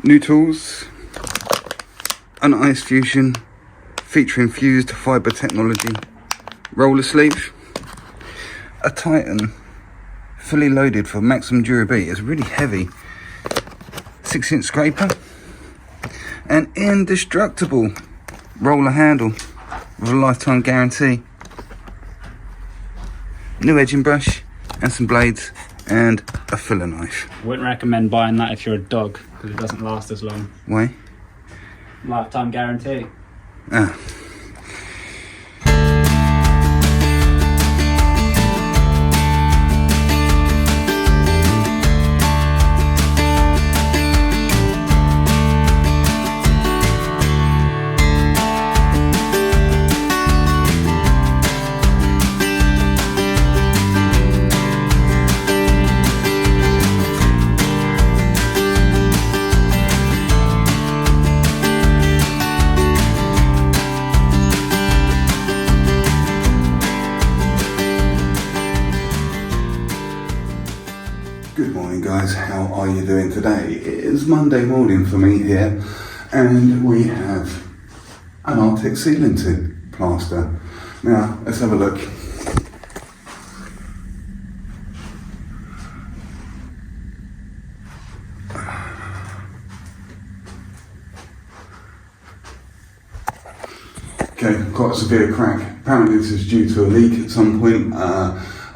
New tools, an ice fusion featuring fused fibre technology, roller sleeve, a Titan fully loaded for maximum durability. It's really heavy, 6-inch scraper, an indestructible roller handle with a lifetime guarantee, new edging brush and some blades and a filler knife. Wouldn't recommend buying that if you're a dog because it doesn't last as long. Why? Lifetime guarantee. Ah. Good morning guys, how are you doing today? It is Monday morning for me here and we have an artex ceiling to plaster. Now let's have a look. Okay, quite a severe crack. Apparently this is due to a leak at some point.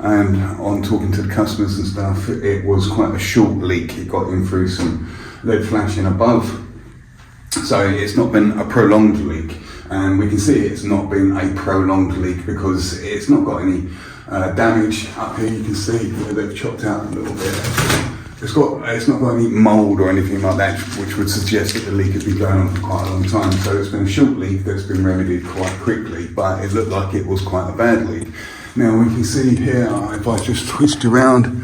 And on talking to the customers and stuff, it was quite a short leak. It got in through some lead flashing above. So it's not been a prolonged leak. And we can see it's not been a prolonged leak because it's not got any damage up here. You can see where they've chopped out a little bit. It's not got any mould or anything like that, which would suggest that the leak has been going on for quite a long time. So it's been a short leak that's been remedied quite quickly, but it looked like it was quite a bad leak. Now we can see here, if I just twist around,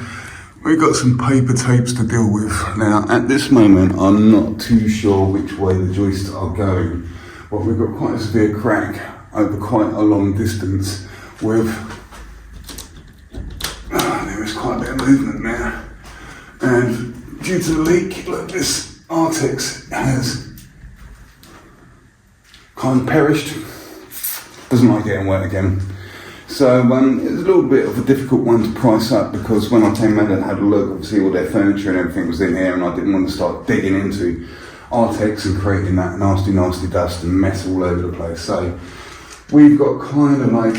we've got some paper tapes to deal with. Now at this moment, I'm not too sure which way the joists are going, but we've got quite a severe crack over quite a long distance with, there is quite a bit of movement now. And due to the leak, look, this artex has kind of perished. Doesn't like getting wet again. So it was a little bit of a difficult one to price up because when I came in and had a look, obviously all their furniture and everything was in here and I didn't want to start digging into artex and creating that nasty dust and mess all over the place. So we've got kind of like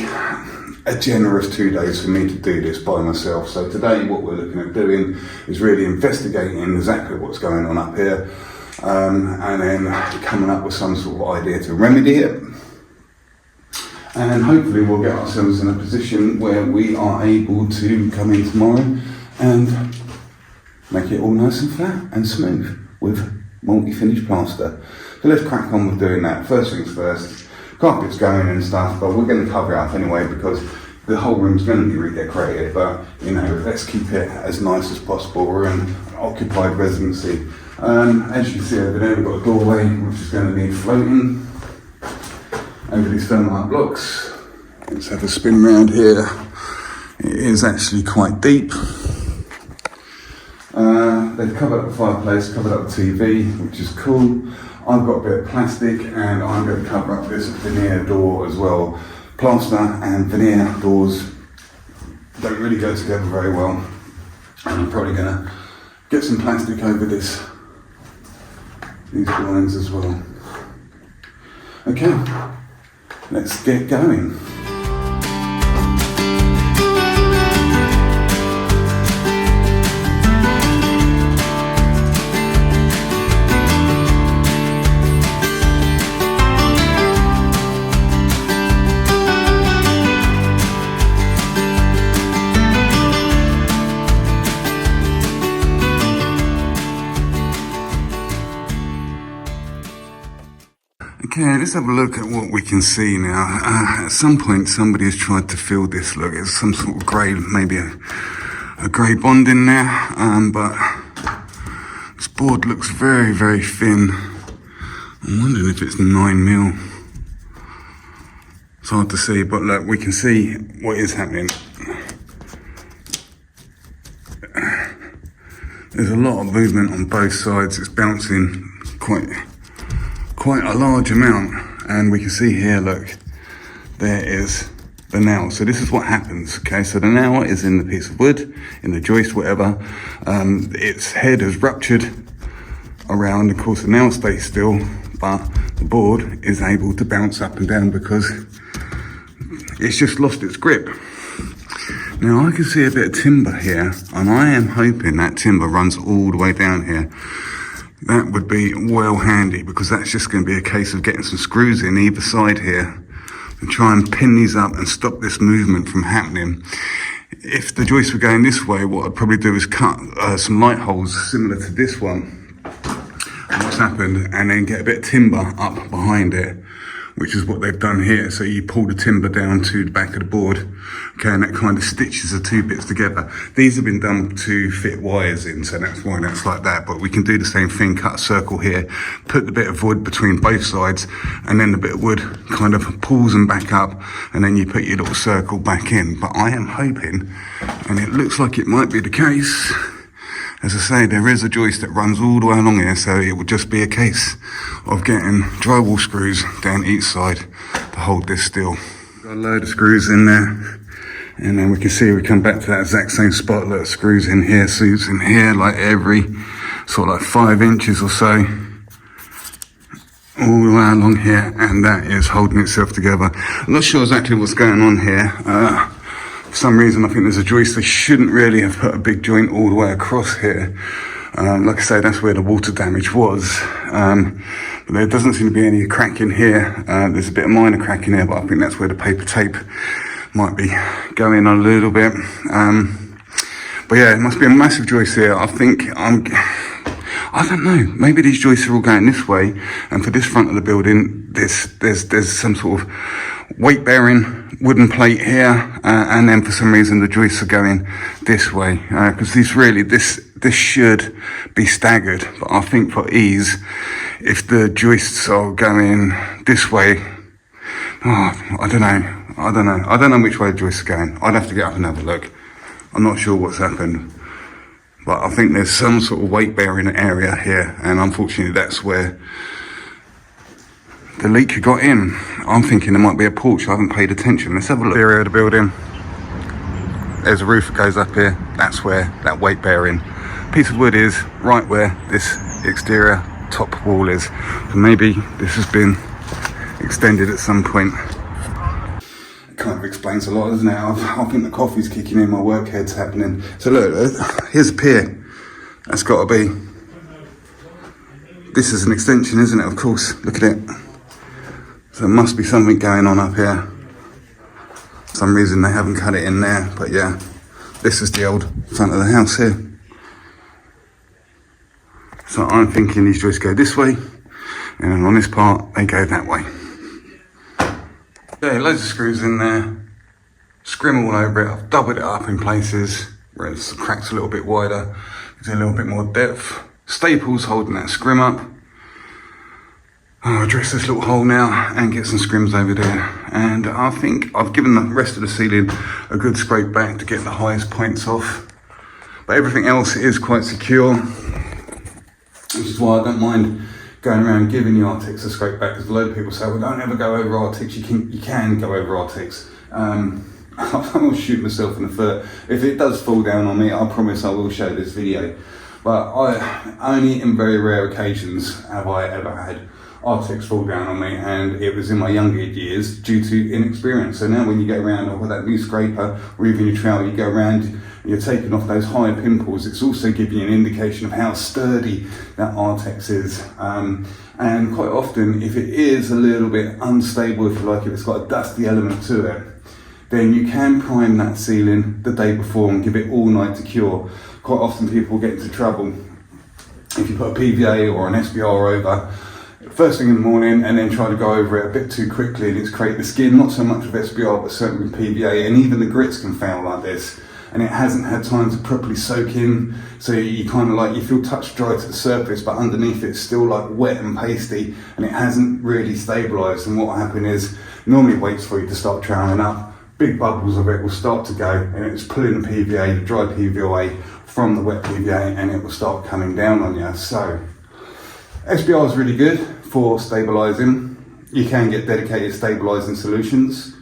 a generous 2 days for me to do this by myself. So today what we're looking at doing is really investigating exactly what's going on up here and then coming up with some sort of idea to remedy it. And hopefully we'll get ourselves in a position where we are able to come in tomorrow and make it all nice and flat and smooth with multi-finish plaster. So let's crack on with doing that. First things first, carpet's going and stuff, but we're going to cover it up anyway because the whole room's going to be redecorated, but you know, let's keep it as nice as possible. We're in an occupied residency. As you can see over there, we've got a doorway which is going to need floating over these thermailite blocks. Let's have a spin round here. It is actually quite deep. They've covered up the fireplace, covered up the TV, which is cool. I've got a bit of plastic and I'm going to cover up this veneer door as well. Plaster and veneer doors don't really go together very well. And I'm probably going to get some plastic over these blinds as well. Okay. Let's get going. Okay, let's have a look at what we can see now. At some point somebody has tried to fill this. Look, it's some sort of grey, maybe a grey bond in there, but this board looks very thin. I'm wondering if it's 9mm. It's hard to see, but look, we can see what is happening. There's a lot of movement on both sides. It's bouncing quite a large amount. And we can see here, look, there is the nail. So this is what happens, okay? So the nail is in the piece of wood, in the joist, whatever. Its head has ruptured around. Of course, the nail stays still, but the board is able to bounce up and down because it's just lost its grip. Now I can see a bit of timber here, and I am hoping that timber runs all the way down here. That would be well handy, because that's just going to be a case of getting some screws in either side here and try and pin these up and stop this movement from happening. If the joists were going this way, what I'd probably do is cut some light holes similar to this one, what's happened, and then get a bit of timber up behind it, which is what they've done here. So you pull the timber down to the back of the board, okay, and that kind of stitches the two bits together. These have been done to fit wires in, so that's why that's like that. But we can do the same thing, cut a circle here, put the bit of wood between both sides, and then the bit of wood kind of pulls them back up, and then you put your little circle back in. But I am hoping, and it looks like it might be the case, as I say, there is a joist that runs all the way along here, so it would just be a case of getting drywall screws down each side to hold this still. Got a load of screws in there, and then we can see we come back to that exact same spot. Look, screws in here, screws in here, like every sort of like 5 inches or so, all the way along here, and that is holding itself together. I'm not sure exactly what's going on here. For some reason, I think there's a joist. They shouldn't really have put a big joint all the way across here. Like I say, that's where the water damage was. But there doesn't seem to be any cracking here. There's a bit of minor cracking here, but I think that's where the paper tape might be going a little bit. But yeah, it must be a massive joist here. I don't know, maybe these joists are all going this way, and for this front of the building, there's some sort of weight-bearing wooden plate here, and then for some reason the joists are going this way, because this should be staggered. But I think for ease, if the joists are going this way, I don't know which way the joists are going. I'd have to get up and have a look. I'm not sure what's happened, but I think there's some sort of weight-bearing area here, and unfortunately that's where the leak got in. I'm thinking there might be a porch. I haven't paid attention. Let's have a look. Area of the building. There's a roof that goes up here. That's where that weight bearing piece of wood is, right where this exterior top wall is. So maybe this has been extended at some point. It kind of explains a lot, doesn't it? I think the coffee's kicking in, my work head's happening. So look, here's a pier. That's got to be. This is an extension, isn't it? Of course. Look at it. So there must be something going on up here. For some reason they haven't cut it in there, but yeah, this is the old front of the house here. So I'm thinking these joists go this way, and then on this part, they go that way. Yeah, loads of screws in there, scrim all over it. I've doubled it up in places where it's cracked a little bit wider, gives it a little bit more depth. Staples holding that scrim up. I'll address this little hole now and get some scrims over there. And I think I've given the rest of the ceiling a good scrape back to get the highest points off. But everything else is quite secure, which is why I don't mind going around giving the artex a scrape back, because a load of people say, well, don't ever go over artex. You can go over artex. I will shoot myself in the foot. If it does fall down on me, I promise I will show this video. But only in very rare occasions have I ever had artex fall down on me, and it was in my younger years due to inexperience. So now when you go around with that new scraper or even your trowel, you go around and you're taking off those higher pimples, it's also giving you an indication of how sturdy that artex is. And quite often, if it is a little bit unstable, if you like, if it's got a dusty element to it, then you can prime that ceiling the day before and give it all night to cure. Quite often people get into trouble if you put a PVA or an SBR over first thing in the morning and then try to go over it a bit too quickly, and it's create the skin, not so much with SBR but certainly with PVA, and even the grits can fail like this, and it hasn't had time to properly soak in, so you kind of like, you feel touch dry to the surface, but underneath it's still like wet and pasty, and it hasn't really stabilised. And what will happen is, normally it waits for you to start troweling up, big bubbles of it will start to go, and it's pulling the PVA, the dry PVA from the wet PVA and it will start coming down on you. So SBR is really good for stabilising. You can get dedicated stabilising solutions.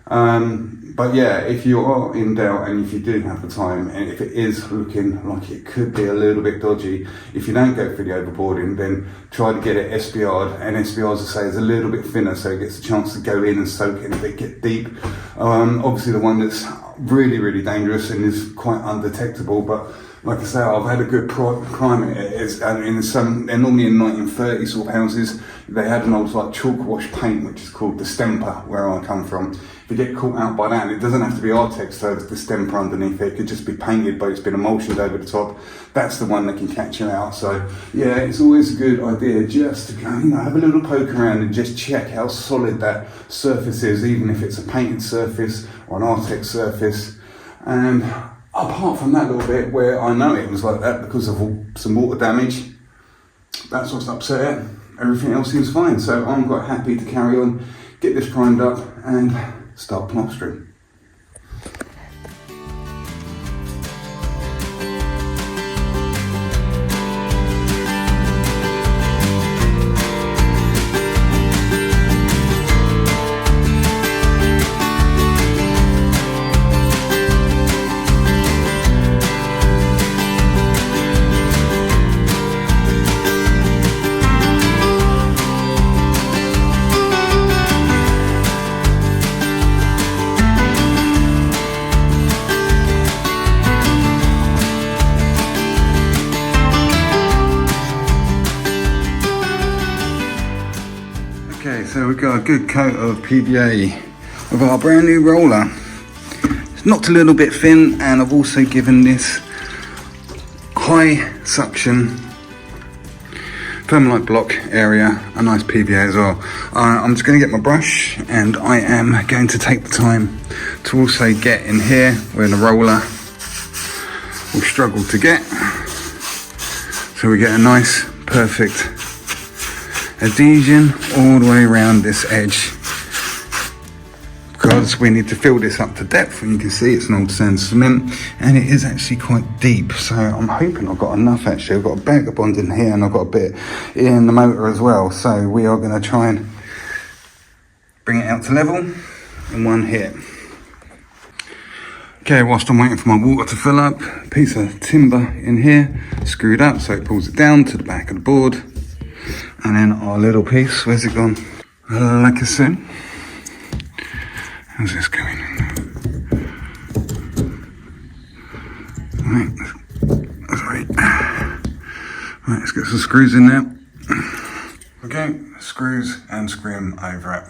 But yeah, if you are in doubt and if you do have the time and if it is looking like it could be a little bit dodgy, if you don't go for the overboarding, then try to get it SBR'd. And SBR'd, as I say, is a little bit thinner, so it gets a chance to go in and soak in a bit, get deep. Obviously the one that's really, really dangerous and is quite undetectable, but like I say, I've had a good prime. They're normally in 1930s sort of houses. They had an old like chalk wash paint, which is called distemper, where I come from. If you get caught out by that, it doesn't have to be artex, so there's distemper underneath it. It could just be painted, but it's been emulsioned over the top. That's the one that can catch you out. So yeah, it's always a good idea just to go, have a little poke around and just check how solid that surface is, even if it's a painted surface or an artex surface. And apart from that little bit where I know it was like that because of some water damage, that's what's upset it. Everything else seems fine. So I'm quite happy to carry on, get this primed up and start plastering. Okay, so we've got a good coat of PVA with our brand new roller. It's knocked a little bit thin, and I've also given this high suction thermailite block area a nice PVA as well. I'm just going to get my brush, and I am going to take the time to also get in here where the roller will struggle to get, so we get a nice perfect adhesion all the way around this edge, because we need to fill this up to depth. And you can see it's an old sand cement and it is actually quite deep, so I'm hoping I've got enough. Actually, I've got a bag of bond in here and I've got a bit in the motor as well, so we are going to try and bring it out to level in one hit. Okay, whilst I'm waiting for my water to fill up, a piece of timber in here screwed up so it pulls it down to the back of the board. And then our little piece, where's it gone? Like so. How's this going? Right, let's get some screws in there. Okay, screws and scrim over it.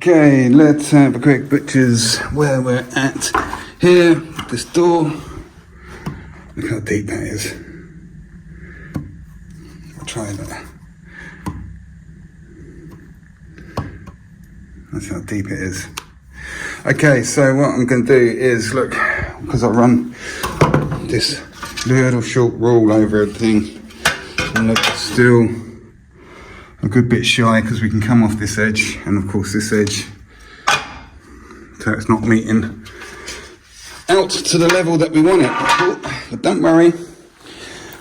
Okay, let's have a quick butcher's where we're at here. This door. Look how deep that is. I'll try that. That's how deep it is. Okay, so what I'm going to do is look, because I run this little short rule over everything, and look, still a good bit shy because we can come off this edge, and of course this edge, so it's not meeting out to the level that we want it. But don't worry,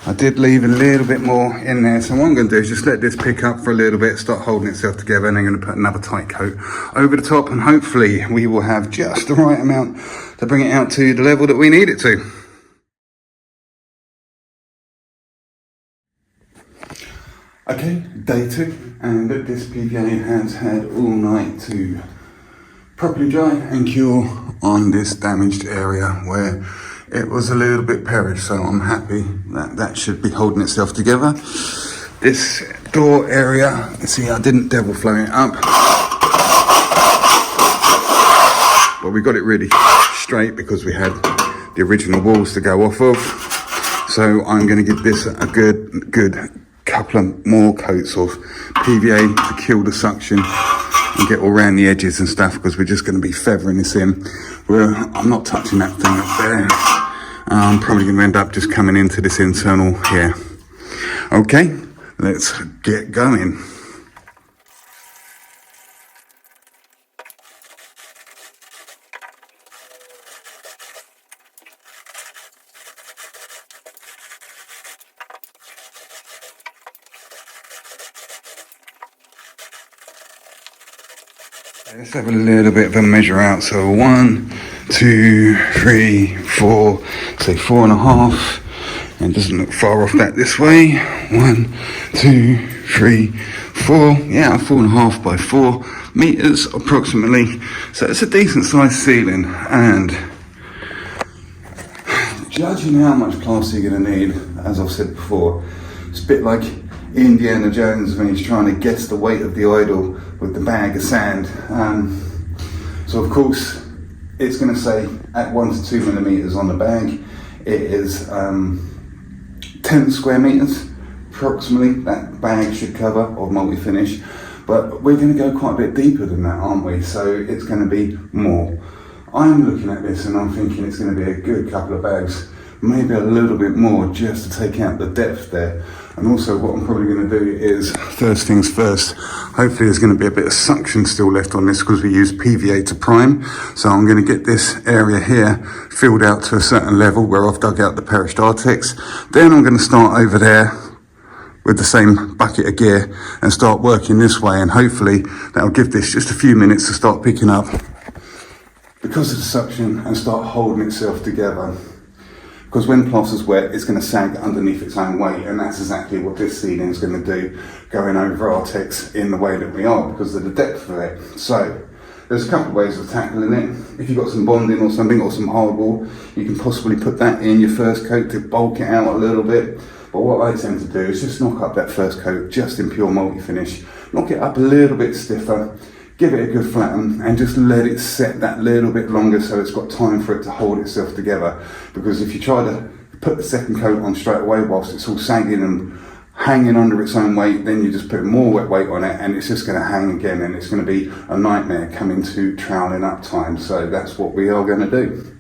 I did leave a little bit more in there, so what I'm going to do is just let this pick up for a little bit, start holding itself together, and then I'm going to put another tight coat over the top, and hopefully we will have just the right amount to bring it out to the level that we need it to. Okay, day 2, and this PVA has had all night to properly dry and cure on this damaged area where it was a little bit perished, so I'm happy that that should be holding itself together. This door area, you see I didn't devil flow it up, but we got it really straight because we had the original walls to go off of. So I'm going to give this a good couple of more coats of PVA to kill the suction and get all around the edges and stuff, because we're just going to be feathering this in. I'm not touching that thing up there. I'm probably going to end up just coming into this internal here. Okay, let's get going. Let's have a little bit of a measure out. So 1, 2, 3, 4, say 4.5. And it doesn't look far off that this way. 1, 2, 3, 4. Yeah, 4.5 by 4 meters approximately. So it's a decent sized ceiling. And judging how much plaster you're going to need, as I've said before, it's a bit like Indiana Jones when he's trying to guess the weight of the idol with the bag of sand. So of course it's going to say at 1 to 2 millimeters on the bag. It is 10 square meters approximately that bag should cover of multi-finish, but we're going to go quite a bit deeper than that, aren't we? So it's going to be more. I'm looking at this and I'm thinking it's going to be a good couple of bags, maybe a little bit more, just to take out the depth there. And also what I'm probably going to do is, first things first, hopefully there's going to be a bit of suction still left on this because we use PVA to prime. So I'm going to get this area here filled out to a certain level where I've dug out the perished artex. Then I'm going to start over there with the same bucket of gear and start working this way, and hopefully that'll give this just a few minutes to start picking up because of the suction and start holding itself together. Because when plaster's wet, it's going to sag underneath its own weight, and that's exactly what this ceiling is going to do, going over artex in the way that we are because of the depth of it. So there's a couple of ways of tackling it. If you've got some bonding or something, or some hardwall, you can possibly put that in your first coat to bulk it out a little bit. But what I tend to do is just knock up that first coat just in pure multi-finish, knock it up a little bit stiffer, give it a good flatten, and just let it set that little bit longer so it's got time for it to hold itself together. Because if you try to put the second coat on straight away whilst it's all sagging and hanging under its own weight, then you just put more wet weight on it and it's just going to hang again, and it's going to be a nightmare coming to troweling up time. So that's what we are going to do.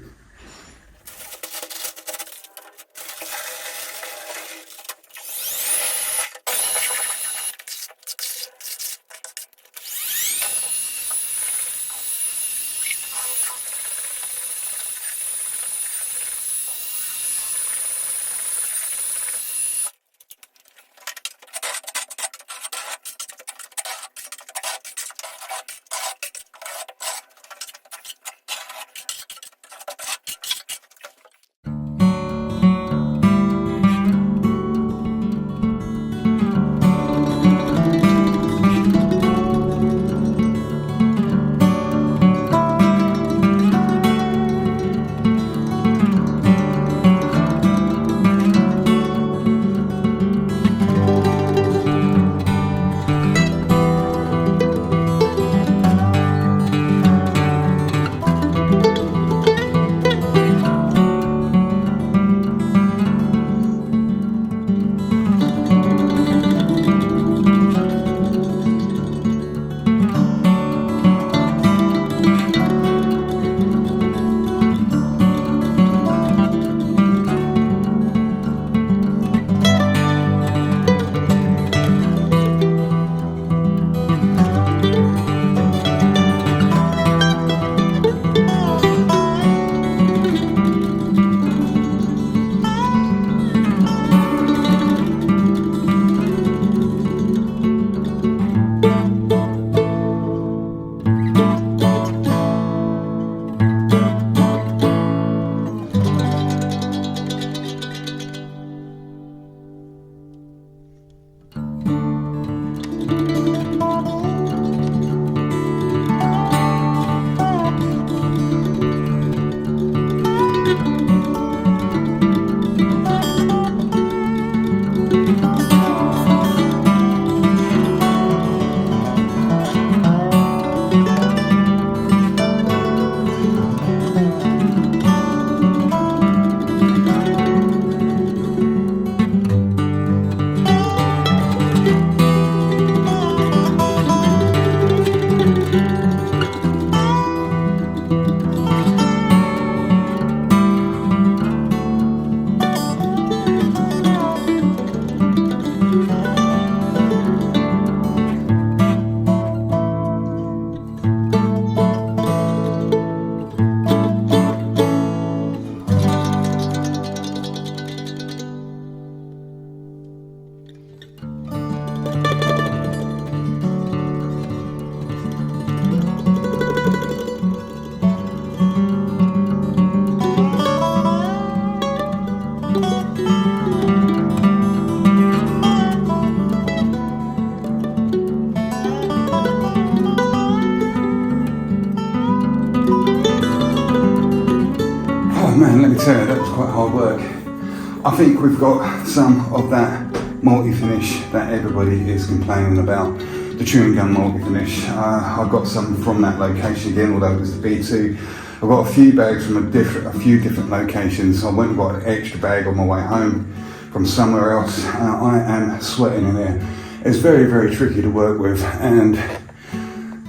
I think we've got some of that multi-finish that everybody is complaining about, the chewing gum multi-finish. I got some from that location again, although it was the B2. I've got a few bags from a few different locations. I went and got an extra bag on my way home from somewhere else. I am sweating in there. It's very, very tricky to work with, and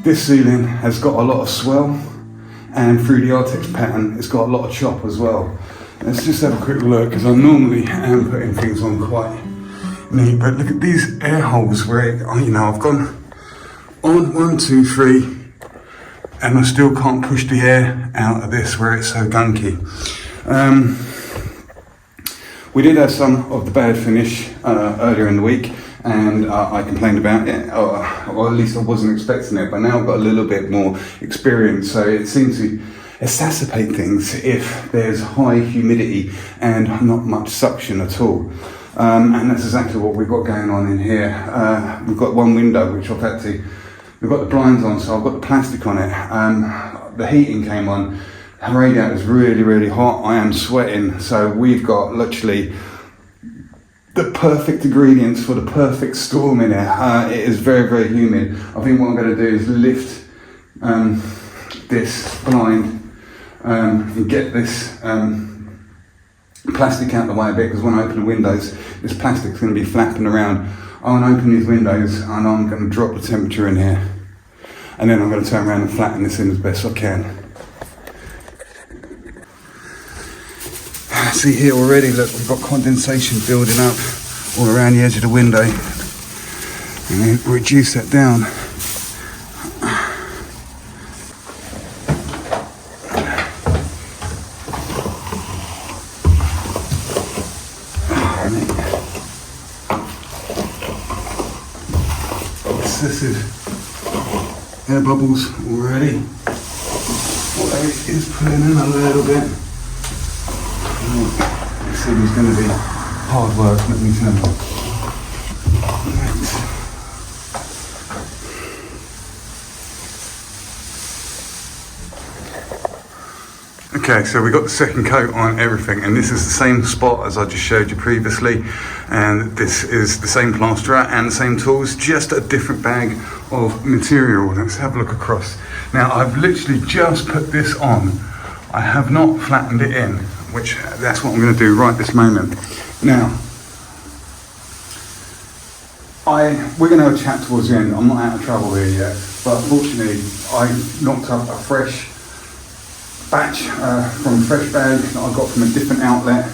this ceiling has got a lot of swell, and through the artex pattern it's got a lot of chop as well. Let's just have a quick look, because I normally am putting things on quite neat, but look at these air holes where I've gone on 1, 2, 3, and I still can't push the air out of this where it's so gunky. We did have some of the bad finish earlier in the week, and I complained about it, or at least I wasn't expecting it, but now I've got a little bit more experience, so it seems to exacerbate things if there's high humidity and not much suction at all. And that's exactly what we've got going on in here. We've got one window which we've got the blinds on, so I've got the plastic on it. The heating came on, the radiator's really, really hot, I am sweating, so we've got literally the perfect ingredients for the perfect storm in here. It is very, very humid. I think what I'm going to do is lift this blind and get this plastic out of the way a bit, because when I open the windows, this plastic's going to be flapping around. I'm going to open these windows and I'm going to drop the temperature in here, and then I'm going to turn around and flatten this in as best I can. See here already, look, we've got condensation building up all around the edge of the window, and then reduce that down. Excessive air bubbles already, although it is pulling in a little bit. This is going to be hard work, let me tell you. Okay, so we got the second coat on everything, and this is the same spot as I just showed you previously, and this is the same plasterer and the same tools, just a different bag of material. Let's have a look across. Now I've literally just put this on. I have not flattened it in, which that's what I'm going to do right this moment. Now, we're going to have a chat towards the end. I'm not out of trouble here yet, but unfortunately I knocked up a fresh batch from a fresh bag that I got from a different outlet,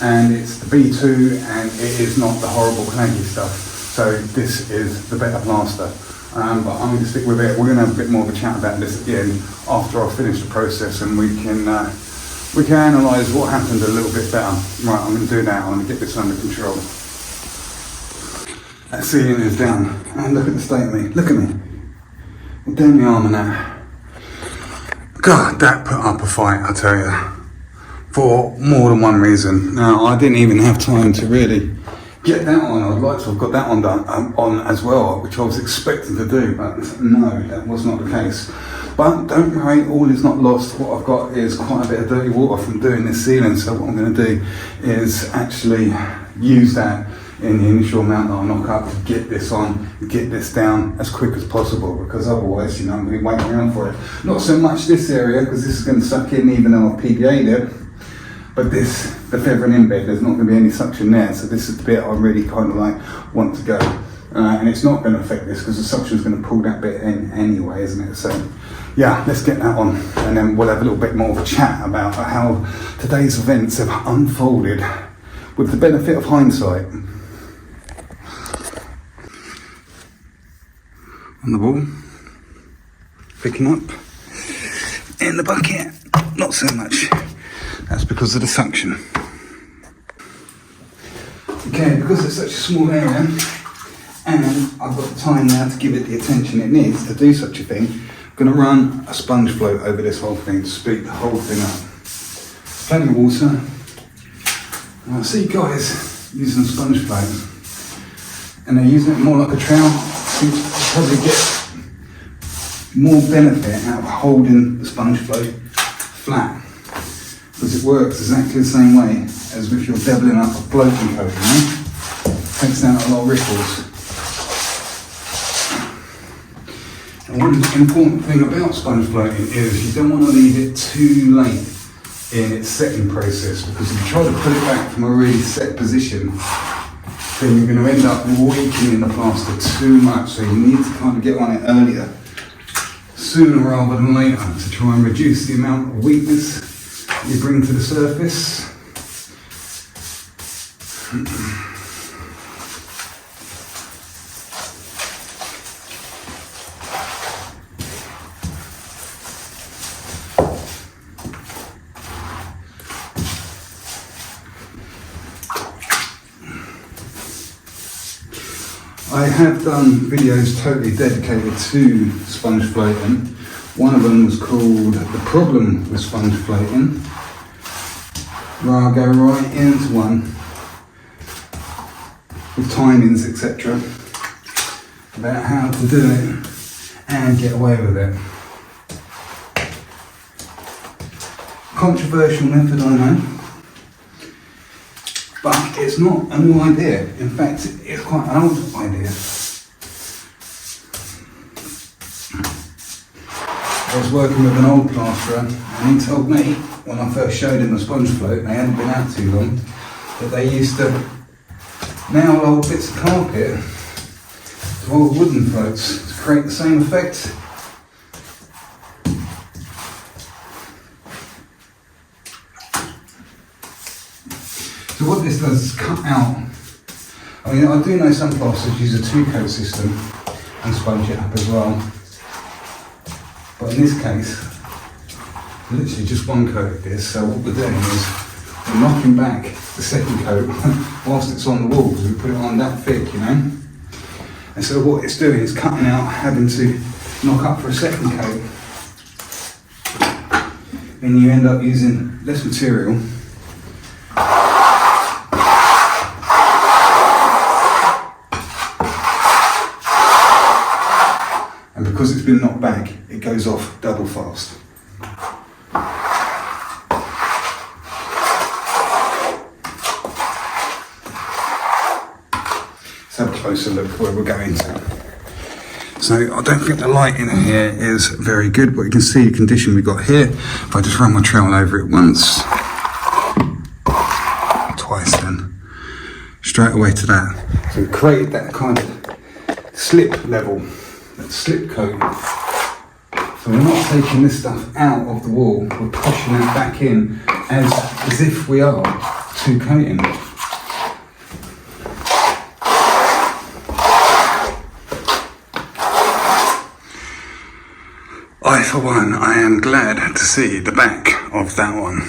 and it's the B2, and it is not the horrible clanky stuff. So this is the better plaster. But I'm going to stick with it. We're going to have a bit more of a chat about this at the end after I've finished the process, and we can analyse what happened a little bit better. Right, I'm going to do that. I'm going to get this under control. That ceiling is down, and look at the state of me. Look at me. I'm down my arm and that. God, that put up a fight, I tell you, for more than one reason. Now, I didn't even have time to really get that on. I'd like to have got that one done on as well, which I was expecting to do, but no, that was not the case. But don't worry, all is not lost. What I've got is quite a bit of dirty water from doing this ceiling, so what I'm going to do is actually use that in the initial amount that I'll knock up to get this on, get this down as quick as possible, because otherwise, I'm going to be waiting around for it. Not so much this area, because this is going to suck in even though I've PBA'd it, but the feathering in bed, there's not going to be any suction there, so this is the bit I really kind of like want to go. And it's not going to affect this because the suction is going to pull that bit in anyway, isn't it? So yeah, let's get that on, and then we'll have a little bit more of a chat about how today's events have unfolded with the benefit of hindsight. On the wall, picking up in the bucket, not so much. That's because of the suction. Okay, because it's such a small area, and I've got the time now to give it the attention it needs to do such a thing, I'm going to run a sponge float over this whole thing to speed the whole thing up. Plenty of water. And I see guys using a sponge float, and they're using it more like a trowel. I think you probably get more benefit out of holding the sponge float flat, because it works exactly the same way as if you're dabbling up a floating coat, you know? Takes down a lot of ripples. And one important thing about sponge floating is you don't want to leave it too late in its setting process, because if you try to put it back from a really set position, then you're going to end up weakening the plaster too much. So you need to kind of get on it earlier, sooner rather than later, to try and reduce the amount of weakness you bring to the surface. I have done videos totally dedicated to sponge floating. One of them was called The Problem with Sponge Floating, where I go right into one with timings, etc., about how to do it and get away with it. Controversial method, I know. But it's not a new idea. In fact, it's quite an old idea. I was working with an old plasterer, and he told me, when I first showed him the sponge float, they hadn't been out too long, that they used to nail old bits of carpet to old wooden floats to create the same effect. So what this does is cut out. I mean, I do know some plasters use a 2-coat system and sponge it up as well. But in this case, literally just 1 coat of this. So what we're doing is we're knocking back the second coat whilst it's on the wall, because we put it on that thick, you know. And so what it's doing is cutting out having to knock up for a second coat. Then you end up using less material. And because it's been knocked back, it goes off double fast. Let's have a closer look where we're going to. So I don't think the light in here is very good, but you can see the condition we've got here. If I just run my trowel over it once, twice then, straight away to that. So we've created that kind of slip level, that slip coat. So we're not taking this stuff out of the wall, we're pushing it back in as if we are 2-coating. I, for one, I am glad to see the back of that one.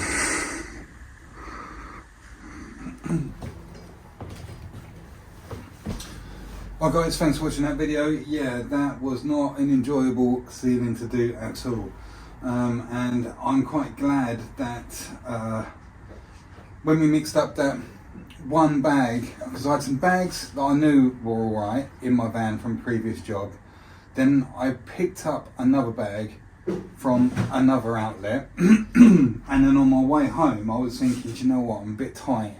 Well guys, thanks for watching that video. Yeah, that was not an enjoyable ceiling to do at all. And I'm quite glad that when we mixed up that one bag, because I had some bags that I knew were alright in my van from a previous job, then I picked up another bag from another outlet and then on my way home I was thinking, do you know what, I'm a bit tight,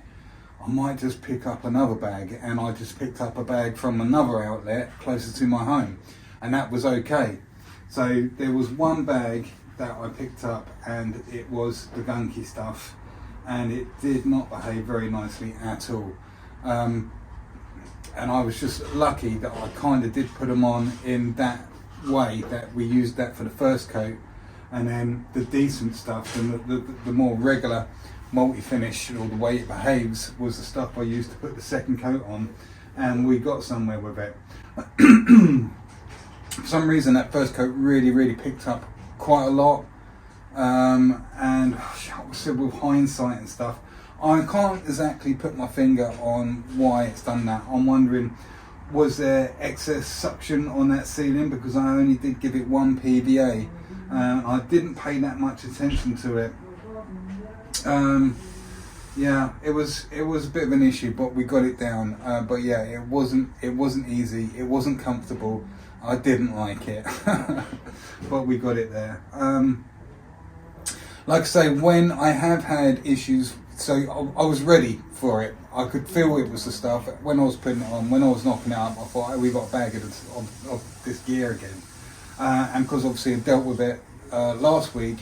I might just pick up another bag, and I just picked up a bag from another outlet closer to my home, and that was okay. So there was one bag that I picked up and it was the gunky stuff, and it did not behave very nicely at all. And I was just lucky that I kind of did put them on in that way, that we used that for the first coat, and then the decent stuff and the more regular multi-finish, or the way it behaves, was the stuff I used to put the second coat on, and we got somewhere with it. For some reason that first coat really picked up quite a lot, and with hindsight and stuff, I can't exactly put my finger on why it's done that. I'm wondering, was there excess suction on that ceiling, because I only did give it 1 PVA. I didn't pay that much attention to it. Yeah, it was a bit of an issue, but we got it down. But yeah, it wasn't easy, it wasn't comfortable, I didn't like it. But we got it there. Like I say, when I have had issues So I was ready for it. I could feel it was the stuff. When I was putting it on, when I was knocking it up, I thought, oh, we got a bag of this gear again. And because obviously I dealt with it last week,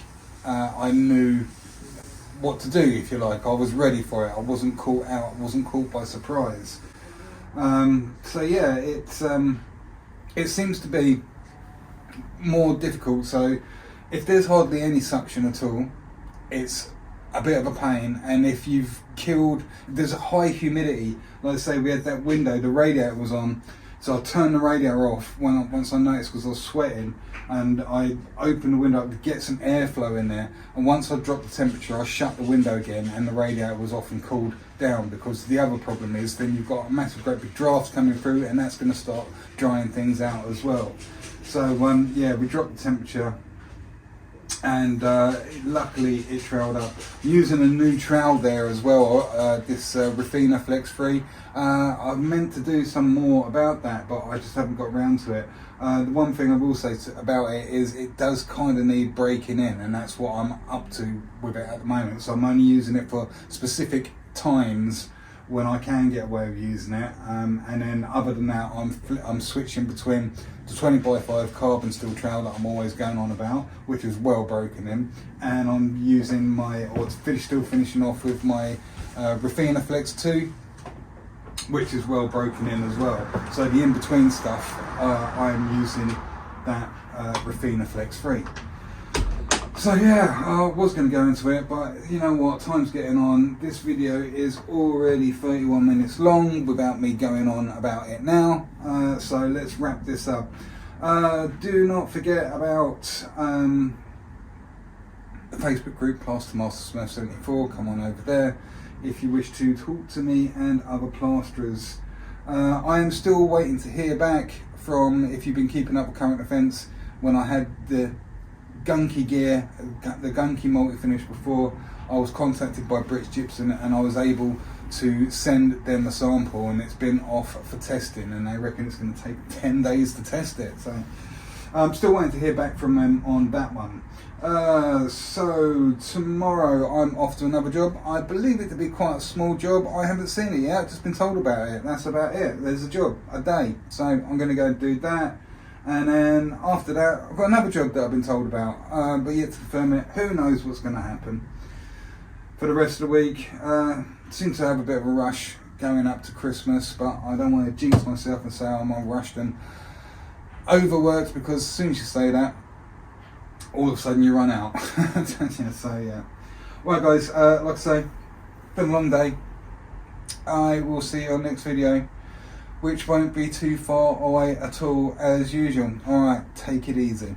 I knew what to do, if you like. I was ready for it. I wasn't caught out. I wasn't caught by surprise. So yeah, it seems to be more difficult. So if there's hardly any suction at all, it's a bit of a pain. And if you've killed, there's a high humidity. Like I say, we had that window, the radiator was on, so I turned the radiator off once I noticed, because I was sweating, and I opened the window up to get some airflow in there. And once I dropped the temperature, I shut the window again, and the radiator was off and cooled down. Because the other problem is, then you've got a massive great big draft coming through, and that's going to start drying things out as well. So yeah, we dropped the temperature, and luckily it trailed up. I'm using a new trowel there as well, this Rafina Flex Free. I meant to do some more about that, but I just haven't got around to it. The one thing I will say about it is it does kind of need breaking in, and that's what I'm up to with it at the moment. So I'm only using it for specific times when I can get away with using it, and then other than that, I'm switching between the 20x5 carbon steel trowel that I'm always going on about, which is well broken in, and I'm using my, or still finishing off with my Rafina Flex 2, which is well broken in as well. So the in-between stuff, I'm using that Rafina Flex 3. So yeah, I was going to go into it, but you know what, time's getting on. This video is already 31 minutes long without me going on about it now. So let's wrap this up. Do not forget about the Facebook group, Plaster Master Smith 74. Come on over there if you wish to talk to me and other plasterers. I am still waiting to hear back from, if you've been keeping up with current events, when I had the gunky gear, the gunky multi-finish before, I was contacted by British Gypsum, and I was able to send them a sample, and it's been off for testing, and they reckon it's going to take 10 days to test it. So I'm still waiting to hear back from them on that one. So tomorrow I'm off to another job. I believe it to be quite a small job. I haven't seen it yet, I've just been told about it. That's about it. There's a job, a day. So I'm going to go do that. And then after that, I've got another job that I've been told about, but yet to confirm it. Who knows what's going to happen for the rest of the week. Seem to have a bit of a rush going up to Christmas, but I don't want to jinx myself and say I'm all rushed and overworked, because as soon as you say that, all of a sudden you run out. So yeah. Right guys, like I say, been a long day. I will see you on the next video, which won't be too far away at all as usual. Alright, take it easy.